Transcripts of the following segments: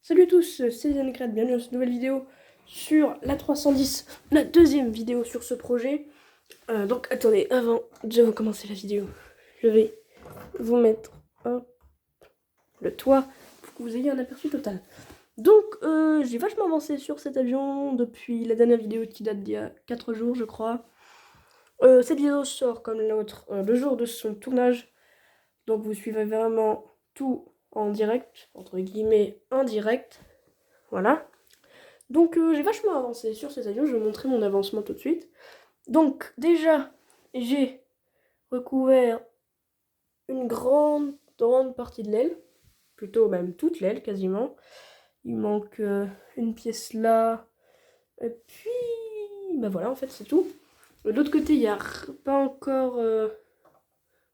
Salut à tous, c'est Yannick, bienvenue dans cette nouvelle vidéo sur la 310, la deuxième vidéo sur ce projet. Donc attendez, avant de commencer la vidéo, je vais vous mettre le toit pour que vous ayez un aperçu total. Donc j'ai vachement avancé sur cet avion depuis la dernière vidéo qui date d'il y a 4 jours je crois. Cette vidéo sort comme l'autre le jour de son tournage, donc vous suivez vraiment tout en direct, entre guillemets en direct. Voilà. Donc j'ai vachement avancé sur cet avion, je vais vous montrer mon avancement tout de suite. Donc déjà, j'ai recouvert une grande partie de l'aile, plutôt même toute l'aile quasiment. Il manque une pièce là, et puis bah voilà, en fait c'est tout. De l'autre côté, il n'y a pas encore...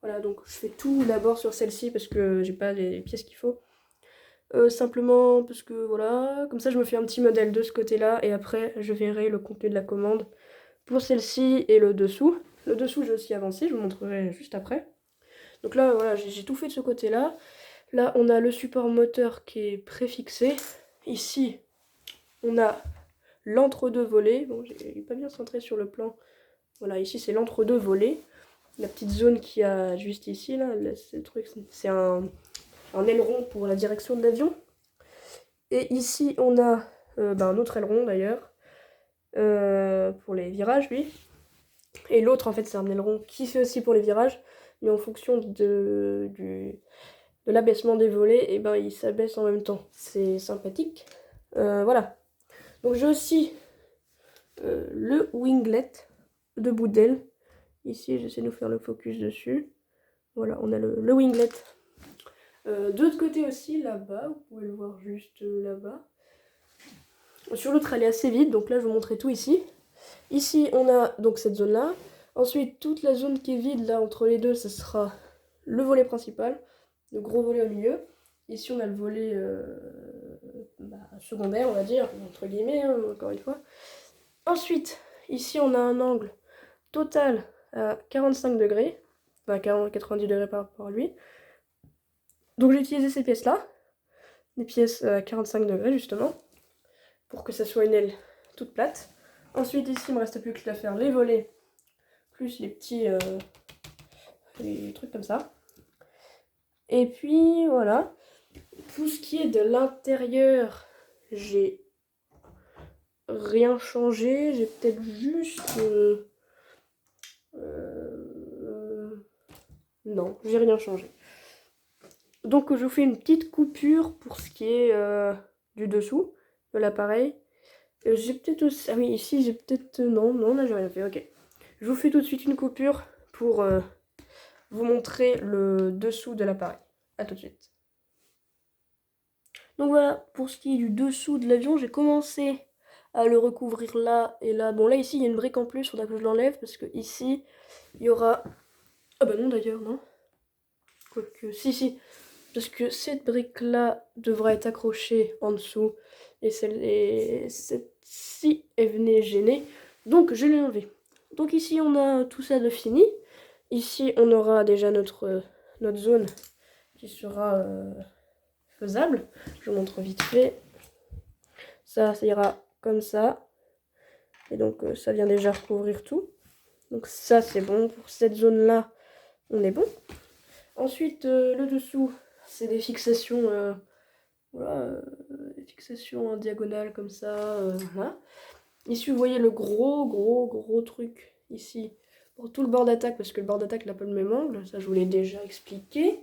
Voilà, donc je fais tout d'abord sur celle-ci parce que j'ai pas les pièces qu'il faut. Simplement parce que voilà, comme ça je me fais un petit modèle de ce côté-là et après je verrai le contenu de la commande pour celle-ci et le dessous. Le dessous j'ai aussi avancé, je vous montrerai juste après. Donc là voilà, j'ai tout fait de ce côté-là. Là on a le support moteur qui est préfixé. Ici on a l'entre-deux volets. Bon, j'ai pas bien centré sur le plan. Voilà, ici c'est l'entre-deux volets. La petite zone qu'il y a juste ici, là, c'est un aileron pour la direction de l'avion. Et ici, on a un autre aileron d'ailleurs, pour les virages, lui. Et l'autre, en fait, c'est un aileron qui fait aussi pour les virages, mais en fonction de l'abaissement des volets, et ben il s'abaisse en même temps. C'est sympathique. Voilà. Donc j'ai aussi le winglet de bout d'aile. Ici, j'essaie de nous faire le focus dessus. Voilà, on a le winglet. De l'autre côté aussi, là-bas, vous pouvez le voir juste là-bas. Sur l'autre, elle est assez vide, donc là, je vous montrer tout ici. Ici, on a donc cette zone-là. Ensuite, toute la zone qui est vide, là, entre les deux, ce sera le volet principal, le gros volet au milieu. Ici, on a le volet secondaire, on va dire, entre guillemets, hein, encore une fois. Ensuite, ici, on a un angle total à 45 degrés, enfin 90 degrés par rapport à lui. Donc, j'ai utilisé ces pièces-là, des pièces à 45 degrés, justement, pour que ça soit une aile toute plate. Ensuite, ici, il me reste plus que à faire les volets, plus les petits les trucs comme ça. Et puis, voilà. Tout ce qui est de l'intérieur, j'ai rien changé. J'ai peut-être juste... non, j'ai rien changé. Donc, je vous fais une petite coupure pour ce qui est du dessous de l'appareil. J'ai peut-être aussi... Ah oui, ici, j'ai peut-être... Non, là, j'ai rien fait, ok. Je vous fais tout de suite une coupure pour vous montrer le dessous de l'appareil. A tout de suite. Donc voilà, pour ce qui est du dessous de l'avion, j'ai commencé à le recouvrir là et là. Bon, là, ici, il y a une brique en plus, il faudra que je l'enlève parce que ici, il y aura... Ah bah non, d'ailleurs, non. Quoique, si. Parce que cette brique-là devra être accrochée en dessous et cette-ci, elle venait gêner. Donc, je l'ai enlevée. Donc ici, on a tout ça de fini. Ici, on aura déjà notre zone qui sera faisable. Je vous montre vite fait. Ça ira comme ça. Et donc, ça vient déjà recouvrir tout. Donc ça, c'est bon. Pour cette zone-là, on est bon. Ensuite, le dessous, c'est des fixations, voilà, des fixations en diagonale comme ça. Voilà. Ici, vous voyez le gros truc ici pour tout le bord d'attaque, parce que le bord d'attaque n'a pas le même angle. Ça, je vous l'ai déjà expliqué.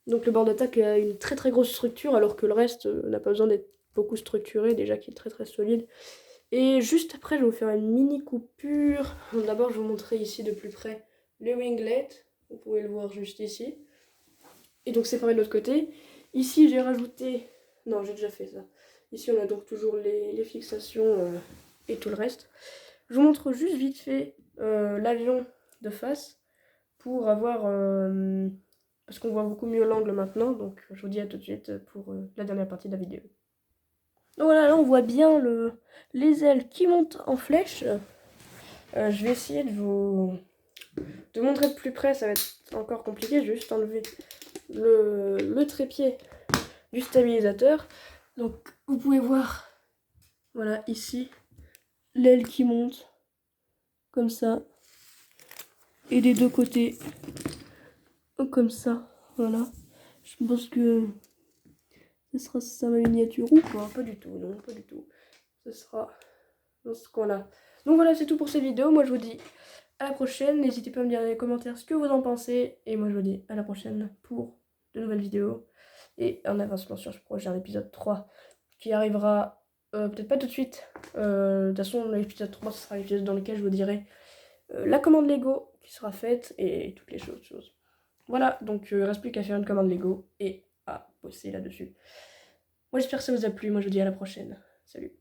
Donc le bord d'attaque a une très grosse structure, alors que le reste n'a pas besoin d'être beaucoup structuré, déjà qu'il est très solide. Et juste après, je vais vous faire une mini coupure. D'abord, je vais vous montrer ici de plus près le winglet. Vous pouvez le voir juste ici. Et donc c'est pareil de l'autre côté. Ici, j'ai rajouté... Non, j'ai déjà fait ça. Ici, on a donc toujours les fixations et tout le reste. Je vous montre juste vite fait l'avion de face pour avoir... parce qu'on voit beaucoup mieux l'angle maintenant. Donc je vous dis à tout de suite pour la dernière partie de la vidéo. Donc voilà, là on voit bien les ailes qui montent en flèche. Je vais essayer de vous montrer de plus près, ça va être encore compliqué. Je vais juste enlever le trépied du stabilisateur. Donc vous pouvez voir, voilà ici, l'aile qui monte, comme ça. Et des deux côtés, comme ça, voilà. Je pense que ce sera ça ma miniature ou pas du tout, non, pas du tout. Ce sera dans ce coin-là. Donc voilà, c'est tout pour cette vidéo. Moi, je vous dis à la prochaine. N'hésitez pas à me dire dans les commentaires ce que vous en pensez. Et moi, je vous dis à la prochaine pour de nouvelles vidéos. Et un avancement sur ce prochain épisode 3 qui arrivera peut-être pas tout de suite. De toute façon, l'épisode 3, ce sera l'épisode dans lequel je vous dirai la commande Lego qui sera faite et toutes les choses. Voilà, donc il ne reste plus qu'à faire une commande Lego et à bosser là-dessus. Moi, j'espère que ça vous a plu. Moi, je vous dis à la prochaine. Salut.